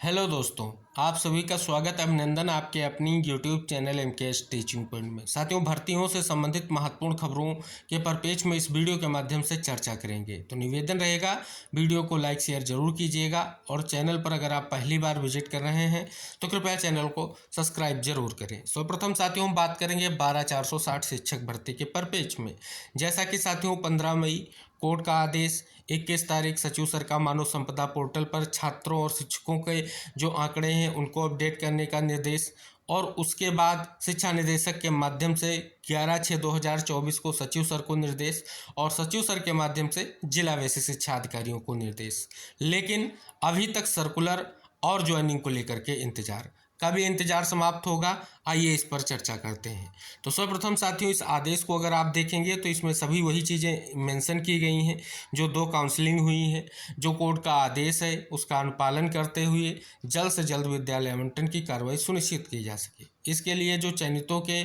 Hello दोस्तों, आप सभी का स्वागत अभिनंदन आपके अपनी YouTube channel MKS teaching point में। साथियों, भर्तियों से संबंधित महत्वपूर्ण खबरों के परिप्रेक्ष्य में इस वीडियो के माध्यम से चर्चा करेंगे। तो निवेदन रहेगा, वीडियो को लाइक शेयर जरूर कीजिएगा और चैनल पर अगर आप पहली बार विजिट कर रहे हैं तो कृपया चैनल को सब्सक्राइब जरूर करें। सर्वप्रथम साथियों, हम बात करेंगे 12,460 शिक्षक भर्ती के परिप्रेक्ष्य में। जैसा कि साथियों 15 मई कोर्ट का आदेश, 21 तारीख सचिव सर का मानव संपदा पोर्टल पर छात्रों और शिक्षकों के जो आंकड़े हैं उनको अपडेट करने का निर्देश, और उसके बाद शिक्षा निदेशक के माध्यम से 11/6/2024 को सचिव सर को निर्देश और सचिव सर के माध्यम से जिला बेसिक शिक्षा अधिकारियों को निर्देश। लेकिन अभी तक सर्कुलर और ज्वाइनिंग को लेकर के इंतजार, कब ये इंतजार समाप्त होगा, आइए इस पर चर्चा करते हैं। तो सर्वप्रथम साथियों, इस आदेश को अगर आप देखेंगे तो इसमें सभी वही चीज़ें मेंशन की गई हैं जो 2 काउंसलिंग हुई हैं। जो कोर्ट का आदेश है उसका अनुपालन करते हुए जल्द से जल्द विद्यालय आवंटन की कार्रवाई सुनिश्चित की जा सके। इसके लिए जो चयनितों के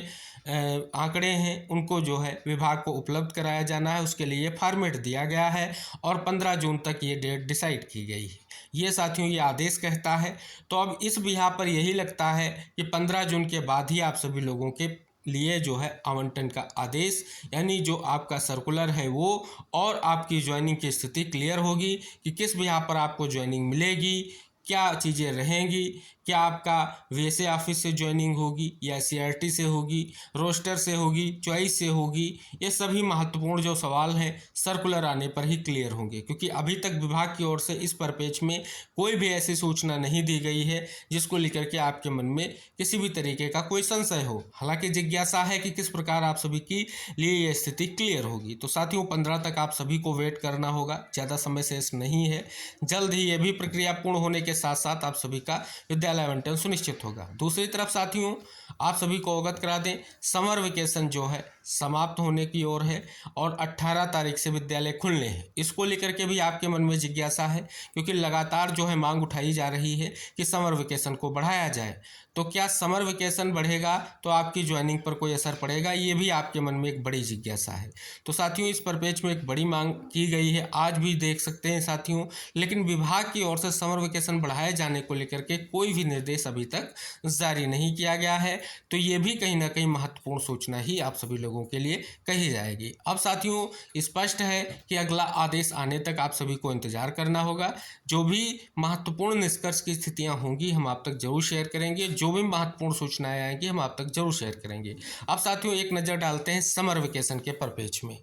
आंकड़े हैं उनको जो है विभाग को उपलब्ध कराया जाना है, उसके लिए फॉर्मेट दिया गया है और 15 जून तक ये डेट डिसाइड की गई है। ये साथियों ये आदेश कहता है। तो अब इस बिहार पर यही लगता है कि 15 जून के बाद ही आप सभी लोगों के लिए जो है आवंटन का आदेश, यानी जो आपका सर्कुलर है वो और आपकी ज्वाइनिंग की स्थिति क्लियर होगी कि किस बिहार पर आपको ज्वाइनिंग मिलेगी, क्या चीज़ें रहेंगी, क्या आपका वीएसए ऑफिस से ज्वाइनिंग होगी या सीआरटी से होगी, रोस्टर से होगी, चॉइस से होगी। ये सभी महत्वपूर्ण जो सवाल हैं सर्कुलर आने पर ही क्लियर होंगे, क्योंकि अभी तक विभाग की ओर से इस परिप्रेक्ष्य में कोई भी ऐसी सूचना नहीं दी गई है जिसको लेकर के आपके मन में किसी भी तरीके का कोई संशय हो। हालांकि जिज्ञासा है कि किस प्रकार आप सभी के लिए ये स्थिति क्लियर होगी। तो साथियों 15 तक आप सभी को वेट करना होगा, ज़्यादा समय शेष नहीं है। जल्द ही ये भी प्रक्रिया पूर्ण होने के साथ साथ आप सभी का विद्यालय आवंटन सुनिश्चित होगा। दूसरी तरफ साथियों, आप सभी को अवगत करा दें, समर वेकेशन जो है समाप्त होने की ओर है और 18 तारीख से विद्यालय खुलने हैं। इसको लेकर के भी आपके मन में जिज्ञासा है, क्योंकि लगातार जो है मांग उठाई जा रही है कि समर वेकेशन को बढ़ाया जाए। तो क्या समर वेकेशन बढ़ेगा तो आपकी ज्वाइनिंग पर कोई असर पड़ेगा, ये भी आपके मन में एक बड़ी जिज्ञासा है। तो साथियों इस परिप्रेक्ष्य में एक बड़ी मांग की गई है, आज भी देख सकते हैं साथियों। लेकिन विभाग की ओर से समर वेकेशन बढ़ाए जाने को लेकर के कोई भी निर्देश अभी तक जारी नहीं किया गया है। तो ये भी कहीं ना कहीं महत्वपूर्ण सूचना ही आप सभी लोगों के लिए कही जाएगी। अब साथियों स्पष्ट है कि अगला आदेश आने तक आप सभी को इंतजार करना होगा। जो भी महत्वपूर्ण निष्कर्ष की स्थितियां होंगी हम आप तक जरूर शेयर करेंगे, जो भी महत्वपूर्ण सूचनाएं आएंगी हम आप तक जरूर शेयर करेंगे। अब साथियों एक नज़र डालते हैं समर वेकेशन के परिप्रेक्ष्य में।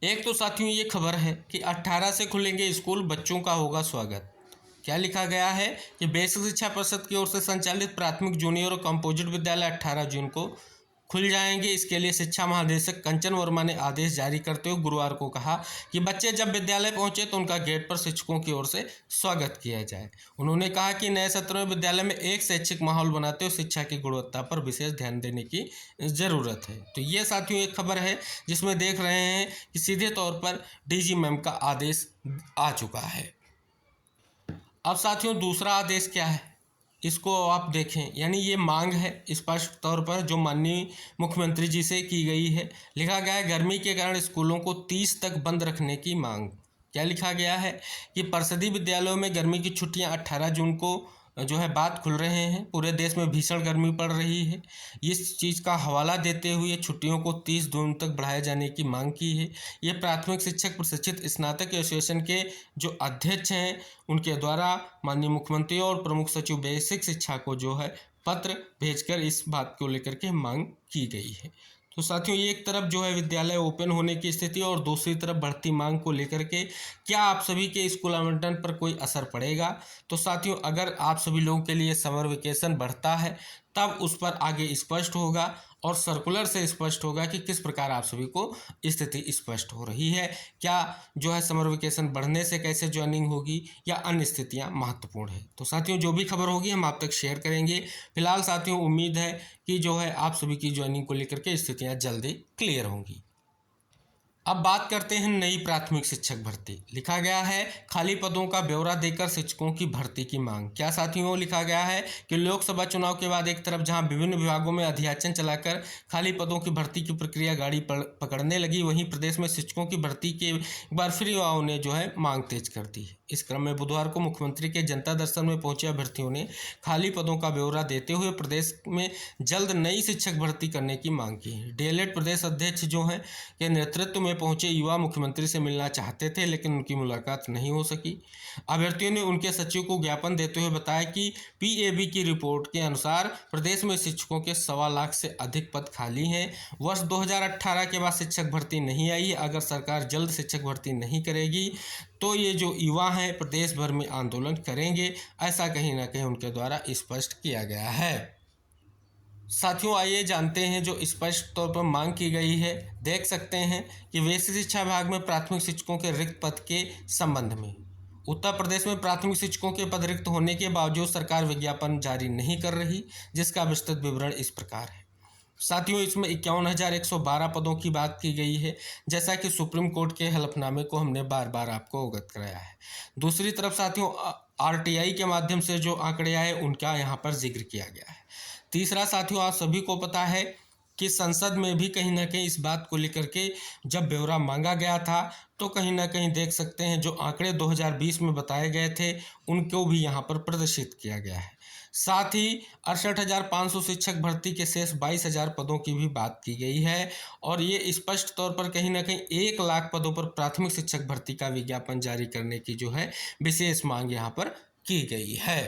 एक तो साथियों ये खबर है कि 18 से खुलेंगे स्कूल, बच्चों का होगा स्वागत। क्या लिखा गया है कि बेसिक शिक्षा परिषद की ओर से संचालित प्राथमिक, जूनियर और कंपोजिट विद्यालय 18 जून को खुल जाएंगे। इसके लिए शिक्षा महानिदेशक कंचन वर्मा ने आदेश जारी करते हुए गुरुवार को कहा कि बच्चे जब विद्यालय पहुंचे तो उनका गेट पर शिक्षकों की ओर से स्वागत किया जाए। उन्होंने कहा कि नए सत्र में विद्यालय में एक शैक्षिक माहौल बनाते हुए शिक्षा की गुणवत्ता पर विशेष ध्यान देने की ज़रूरत है। तो ये साथियों एक खबर है जिसमें देख रहे हैं कि सीधे तौर पर डीजी मैम का आदेश आ चुका है। अब साथियों दूसरा आदेश क्या है इसको आप देखें, यानी ये मांग है स्पष्ट तौर पर जो माननीय मुख्यमंत्री जी से की गई है। लिखा गया है गर्मी के कारण स्कूलों को 30 तक बंद रखने की मांग। क्या लिखा गया है कि परिषदीय विद्यालयों में गर्मी की छुट्टियां 18 जून को जो है बाद खुल रहे हैं। पूरे देश में भीषण गर्मी पड़ रही है। इस चीज़ का हवाला देते हुए छुट्टियों को 30 जून तक बढ़ाए जाने की मांग की है। ये प्राथमिक शिक्षक प्रशिक्षित स्नातक एसोसिएशन के जो अध्यक्ष हैं उनके द्वारा माननीय मुख्यमंत्री और प्रमुख सचिव बेसिक शिक्षा को जो है पत्र भेजकर इस बात को लेकर के मांग की गई है। तो साथियों एक तरफ जो है विद्यालय ओपन होने की स्थिति और दूसरी तरफ बढ़ती मांग को लेकर के क्या आप सभी के स्कूल आवंटन पर कोई असर पड़ेगा। तो साथियों अगर आप सभी लोगों के लिए समर वेकेशन बढ़ता है तब उस पर आगे स्पष्ट होगा और सर्कुलर से स्पष्ट होगा कि किस प्रकार आप सभी को स्थिति स्पष्ट हो रही है। क्या जो है समर वेकेशन बढ़ने से कैसे ज्वाइनिंग होगी या अन्य स्थितियां महत्वपूर्ण है। तो साथियों जो भी खबर होगी हम आप तक शेयर करेंगे। फिलहाल साथियों उम्मीद है कि जो है आप सभी की ज्वाइनिंग को लेकर के स्थितियां जल्दी क्लियर होंगी। अब बात करते हैं नई प्राथमिक शिक्षक भर्ती। लिखा गया है खाली पदों का ब्यौरा देकर शिक्षकों की भर्ती की मांग। क्या साथियों लिखा गया है कि लोकसभा चुनाव के बाद एक तरफ जहां विभिन्न विभागों में अध्याचन चलाकर खाली पदों की भर्ती की प्रक्रिया गाड़ी पकड़ने लगी, वहीं प्रदेश में शिक्षकों की भर्ती के एक बार फिर युवाओं ने जो है मांग तेज कर दी है। इस क्रम में बुधवार को मुख्यमंत्री के जनता दर्शन में पहुंचे अभ्यर्थियों ने खाली पदों का ब्यौरा देते हुए प्रदेश में जल्द नई शिक्षक भर्ती करने की मांग की। डीएलएड प्रदेश अध्यक्ष जो हैं के नेतृत्व में पहुंचे युवा मुख्यमंत्री से मिलना चाहते थे, लेकिन उनकी मुलाकात नहीं हो सकी। अभ्यर्थियों ने उनके सचिव को ज्ञापन देते हुए बताया कि पीएबी की रिपोर्ट के अनुसार प्रदेश में शिक्षकों के 1.25 लाख से अधिक पद खाली हैं। वर्ष 2018 के बाद शिक्षक भर्ती नहीं आई है। अगर सरकार जल्द शिक्षक भर्ती नहीं करेगी तो ये जो युवा हैं प्रदेश भर में आंदोलन करेंगे, ऐसा कहीं ना कहीं उनके द्वारा स्पष्ट किया गया है। साथियों, आइए जानते हैं जो स्पष्ट तौर पर मांग की गई है। देख सकते हैं कि वैश्य शिक्षा विभाग में प्राथमिक शिक्षकों के रिक्त पद के संबंध में उत्तर प्रदेश में प्राथमिक शिक्षकों के पद रिक्त होने के बावजूद सरकार विज्ञापन जारी नहीं कर रही, जिसका विस्तृत विवरण इस प्रकार है। साथियों, इसमें 51,112 पदों की बात की गई है, जैसा कि सुप्रीम कोर्ट के हलफनामे को हमने बार बार आपको अवगत कराया है। दूसरी तरफ साथियों, आरटीआई के माध्यम से जो आंकड़े आए उनका यहाँ पर जिक्र किया गया है। तीसरा साथियों, आप सभी को पता है कि संसद में भी कहीं ना कहीं इस बात को लेकर के जब ब्यौरा मांगा गया था तो कहीं ना कहीं देख सकते हैं जो आंकड़े 2020 में बताए गए थे उनको भी यहाँ पर प्रदर्शित किया गया है। साथ ही 68,500 शिक्षक भर्ती के शेष 22,000 पदों की भी बात की गई है और ये स्पष्ट तौर पर कहीं ना कहीं 1 लाख पदों पर प्राथमिक शिक्षक भर्ती का विज्ञापन जारी करने की जो है विशेष मांग यहाँ पर की गई है।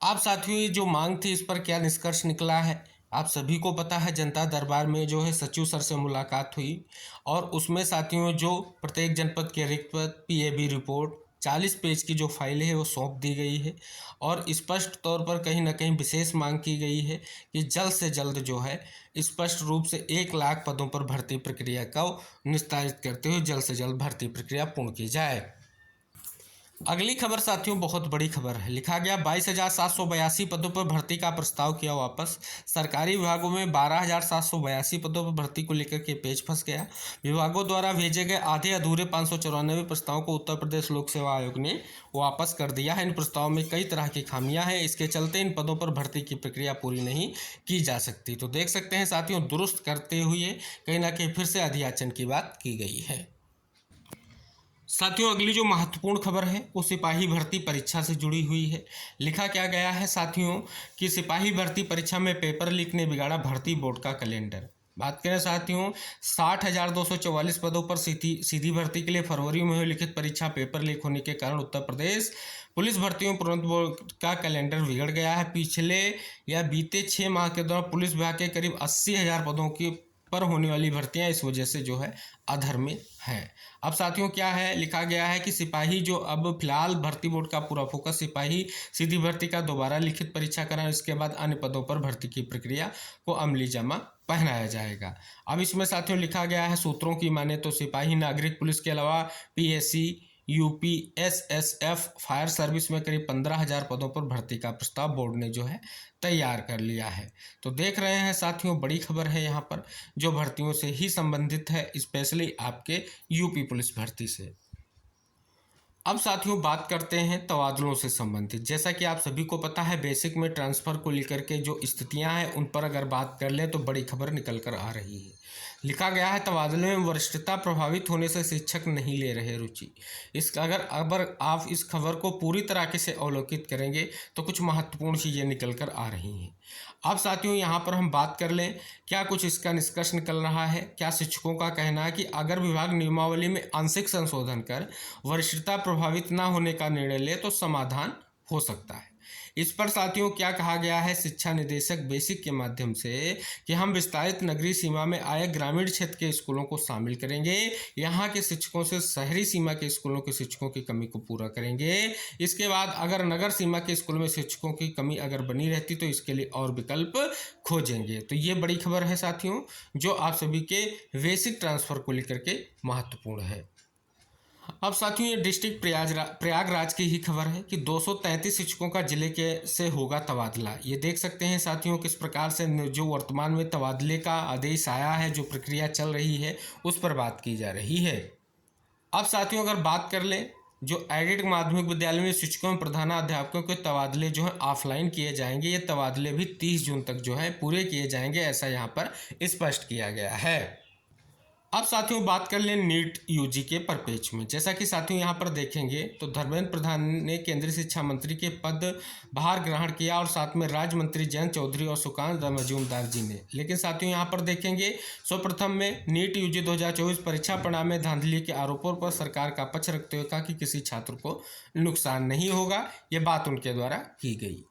आप साथियों, ये जो मांग थी इस पर क्या निष्कर्ष निकला है आप सभी को पता है। जनता दरबार में जो है सचिव सर से मुलाकात हुई और उसमें साथियों जो प्रत्येक जनपद के रिक्त पद पीएबी रिपोर्ट 40 पेज की जो फाइल है वो सौंप दी गई है और स्पष्ट तौर पर कहीं ना कहीं विशेष मांग की गई है कि जल्द से जल्द जो है स्पष्ट रूप से 1 लाख पदों पर भर्ती प्रक्रिया को निस्तारित करते हुए जल्द से जल्द भर्ती प्रक्रिया पूर्ण की जाए। अगली खबर साथियों बहुत बड़ी खबर है। लिखा गया 22,782 पदों पर भर्ती का प्रस्ताव किया वापस। सरकारी विभागों में 12,782 पदों पर भर्ती को लेकर के पेच फंस गया। विभागों द्वारा भेजे गए आधे अधूरे 594 प्रस्तावों को उत्तर प्रदेश लोक सेवा आयोग ने वापस कर दिया है। इन प्रस्तावों में कई तरह की खामियां हैं, इसके चलते इन पदों पर भर्ती की प्रक्रिया पूरी नहीं की जा सकती। तो देख सकते हैं साथियों, दुरुस्त करते हुए कहीं ना कहीं फिर से अधियाचन की बात की गई है। साथियों, अगली जो महत्वपूर्ण खबर है वो सिपाही भर्ती परीक्षा से जुड़ी हुई है। लिखा क्या गया है साथियों कि सिपाही भर्ती परीक्षा में पेपर लीक ने बिगाड़ा भर्ती बोर्ड का कैलेंडर। बात करें साथियों, 60,244 पदों पर सीधी भर्ती के लिए फरवरी में हुई लिखित परीक्षा पेपर लीक होने के कारण उत्तर प्रदेश पुलिस भर्तियों प्रोन्नत बोर्ड का कैलेंडर बिगड़ गया है। पिछले या बीते 6 माह के दौरान पुलिस विभाग के करीब 80,000 पदों की पर होने वाली भर्तियां इस वजह से जो है अधर में हैं। अब साथियों क्या है, लिखा गया है कि सिपाही जो अब फिलहाल भर्ती बोर्ड का पूरा फोकस सिपाही सीधी भर्ती का दोबारा लिखित परीक्षा कराएं, इसके बाद अन्य पदों पर भर्ती की प्रक्रिया को अमली जामा पहनाया जाएगा। अब इसमें साथियों लिखा गया है, सूत्रों की माने तो सिपाही नागरिक पुलिस के अलावा PSC UP SSF fire service में करीब 15,000 पदों पर भर्ती का प्रस्ताव बोर्ड ने जो है तैयार कर लिया है। तो देख रहे हैं साथियों, बड़ी खबर है यहाँ पर जो भर्तियों से ही संबंधित है, स्पेशली आपके यूपी पुलिस भर्ती से। अब साथियों बात करते हैं तबादलों से संबंधित। जैसा कि आप सभी को पता है बेसिक में ट्रांसफ़र को लेकर के जो स्थितियां हैं उन पर अगर बात कर लें तो बड़ी खबर निकल कर आ रही है। लिखा गया है तबादले में वरिष्ठता प्रभावित होने से शिक्षक नहीं ले रहे रुचि। अगर आप इस खबर को पूरी तरीके से अवलोकित करेंगे तो कुछ महत्वपूर्ण चीज़ें निकल कर आ रही हैं। अब साथियों यहाँ पर हम बात कर लें क्या कुछ इसका निष्कर्ष निकल रहा है। क्या शिक्षकों का कहना है कि अगर विभाग नियमावली में आंशिक संशोधन कर वरिष्ठता प्रभावित न होने का निर्णय ले तो समाधान हो सकता है। इस पर साथियों क्या कहा गया है शिक्षा निदेशक बेसिक के माध्यम से कि हम विस्तारित नगरीय सीमा में आए ग्रामीण क्षेत्र के स्कूलों को शामिल करेंगे, यहाँ के शिक्षकों से शहरी सीमा के स्कूलों के शिक्षकों की कमी को पूरा करेंगे। इसके बाद अगर नगर सीमा के स्कूलों में शिक्षकों की कमी अगर बनी रहती तो इसके लिए और विकल्प खोजेंगे। तो ये बड़ी खबर है साथियों जो आप सभी के बेसिक ट्रांसफ़र को लेकर के महत्वपूर्ण है। अब साथियों ये डिस्ट्रिक्ट प्रयागराज की ही खबर है कि 233 शिक्षकों का जिले के से होगा तबादला। ये देख सकते हैं साथियों किस प्रकार से जो वर्तमान में तबादले का आदेश आया है, जो प्रक्रिया चल रही है उस पर बात की जा रही है। अब साथियों अगर बात कर लें जो एडेड माध्यमिक विद्यालय में शिक्षकों और प्रधानाध्यापकों के तबादले जो है ऑफलाइन किए जाएंगे। ये तबादले भी 30 जून तक जो है पूरे किए जाएंगे, ऐसा यहाँ पर स्पष्ट किया गया है। अब साथियों बात कर लें नीट यूजी के परिपेक्ष में। जैसा कि साथियों यहाँ पर देखेंगे तो धर्मेंद्र प्रधान ने केंद्रीय शिक्षा मंत्री के पद भार ग्रहण किया और साथ में राज्य मंत्री जयंत चौधरी और सुकांत मजूमदार जी ने। लेकिन साथियों यहाँ पर देखेंगे सर्वप्रथम में नीट यूजी 2024 परीक्षा परिणाम में धांधली के आरोपों पर सरकार का पक्ष रखते हुए कहा कि किसी छात्र को नुकसान नहीं होगा, ये बात उनके द्वारा की गई।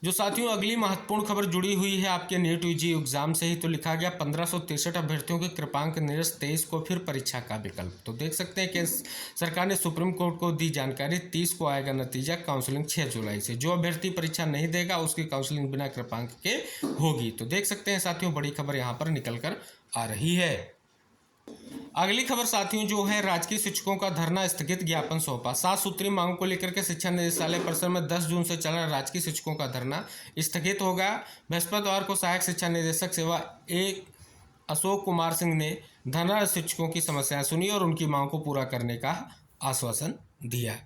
जो साथियों अगली महत्वपूर्ण खबर जुड़ी हुई है आपके नीट यूजी एग्जाम से ही, तो लिखा गया 1563 अभ्यर्थियों के कृपांक निरस्त 23 को फिर परीक्षा का विकल्प। तो देख सकते हैं कि सरकार ने सुप्रीम कोर्ट को दी जानकारी, 30 को आएगा नतीजा, काउंसलिंग 6 जुलाई से। जो अभ्यर्थी परीक्षा नहीं देगा उसकी काउंसलिंग बिना कृपांक के होगी। तो देख सकते हैं साथियों बड़ी खबर यहाँ पर निकल कर आ रही है। अगली खबर साथियों जो है राजकीय शिक्षकों का धरना स्थगित, ज्ञापन सौंपा। 7 सूत्रीय मांगों को लेकर के शिक्षा निदेशालय परिसर में 10 जून से चल रहा राजकीय शिक्षकों का धरना स्थगित होगा। बृहस्पतिवार को सहायक शिक्षा निदेशक सेवा 1 अशोक कुमार सिंह ने धरना शिक्षकों की समस्याएं सुनी और उनकी मांग को पूरा करने का आश्वासन दिया।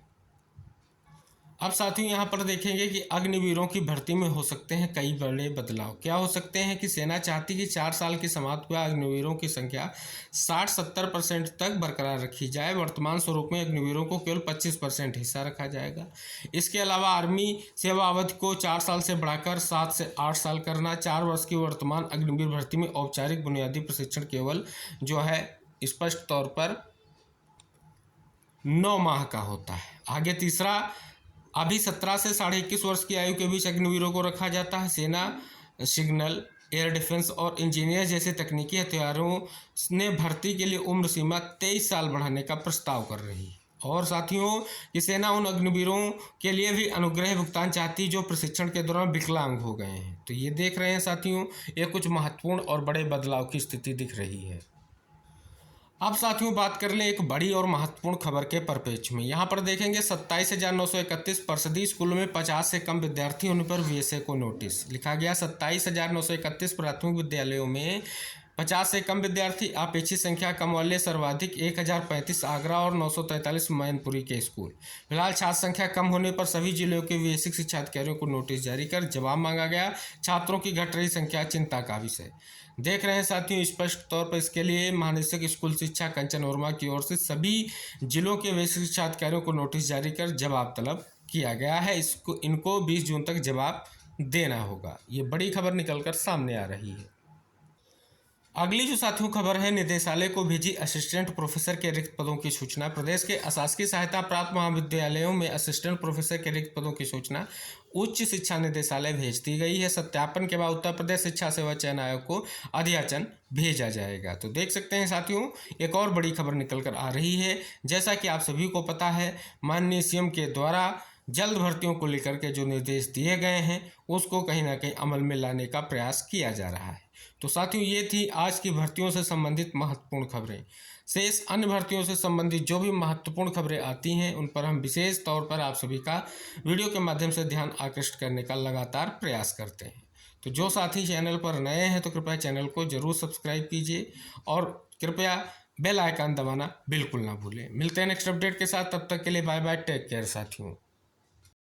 अब साथियों यहाँ पर देखेंगे कि अग्निवीरों की भर्ती में हो सकते हैं कई बड़े बदलाव। क्या हो सकते हैं कि सेना चाहती कि 4 साल की समाप्त हुए अग्निवीरों की संख्या 60-70% तक बरकरार रखी जाए। वर्तमान स्वरूप में अग्निवीरों को केवल 25% हिस्सा रखा जाएगा। इसके अलावा आर्मी सेवा अवधि को 4 साल से बढ़ाकर 7 से 8 साल करना। 4 वर्ष की वर्तमान अग्निवीर भर्ती में औपचारिक बुनियादी प्रशिक्षण केवल जो है स्पष्ट तौर पर 9 माह का होता है। आगे तीसरा, अभी 17 से 21.5 वर्ष की आयु के बीच अग्निवीरों को रखा जाता है। सेना सिग्नल, एयर डिफेंस और इंजीनियर जैसे तकनीकी हथियारों ने भर्ती के लिए उम्र सीमा 23 साल बढ़ाने का प्रस्ताव कर रही है। और साथियों ये सेना उन अग्निवीरों के लिए भी अनुग्रह भुगतान चाहती है जो प्रशिक्षण के दौरान विकलांग हो गए हैं। तो ये देख रहे हैं साथियों, ये कुछ महत्वपूर्ण और बड़े बदलाव की स्थिति दिख रही है। अब साथियों बात कर लें एक बड़ी और महत्वपूर्ण खबर के परिप्रेक्ष्य में। यहाँ पर देखेंगे 27,931 परिषदीय स्कूलों में 50 से कम विद्यार्थी होने पर वीएसए को नोटिस। लिखा गया 27,931 प्राथमिक विद्यालयों में 50 से कम विद्यार्थी, अपेक्षित संख्या कम वाले सर्वाधिक 1035 आगरा और 943 मैनपुरी के स्कूल। फिलहाल छात्र संख्या कम होने पर सभी जिलों के बेसिक शिक्षा अधिकारियों को नोटिस जारी कर जवाब मांगा गया। छात्रों की घट रही संख्या चिंता का विषय। देख रहे हैं साथियों स्पष्ट तौर पर इसके लिए महानिदेशक स्कूल शिक्षा कंचन वर्मा की ओर से सभी जिलों के बेसिक शिक्षा अधिकारियों को नोटिस जारी कर जवाब तलब किया गया है। इनको 20 जून तक जवाब देना होगा। ये बड़ी खबर निकलकर सामने आ रही है। अगली जो साथियों खबर है, निदेशालय को भेजी असिस्टेंट प्रोफेसर के रिक्त पदों की सूचना। प्रदेश के अशासकीय सहायता प्राप्त महाविद्यालयों में असिस्टेंट प्रोफेसर के रिक्त पदों की सूचना उच्च शिक्षा निदेशालय भेज दी गई है। सत्यापन के बाद उत्तर प्रदेश शिक्षा सेवा चयन आयोग को अध्याचन भेजा जाएगा। तो देख सकते हैं साथियों एक और बड़ी खबर निकल कर आ रही है। जैसा कि आप सभी को पता है, माननीय सीएम के द्वारा जल्द भर्तियों को लेकर के जो निर्देश दिए गए हैं उसको कहीं ना कहीं अमल में लाने का प्रयास किया जा रहा है। तो साथियों ये थी आज की भर्तियों से संबंधित महत्वपूर्ण खबरें। शेष अन्य भर्तियों से संबंधित जो भी महत्वपूर्ण खबरें आती हैं उन पर हम विशेष तौर पर आप सभी का वीडियो के माध्यम से ध्यान आकृष्ट करने का लगातार प्रयास करते हैं। तो जो साथी चैनल पर नए हैं तो कृपया चैनल को जरूर सब्सक्राइब कीजिए और कृपया बेल आइकन दबाना बिल्कुल ना भूलें। मिलते हैं नेक्स्ट अपडेट के साथ, तब तक के लिए बाय बाय, टेक केयर साथियों।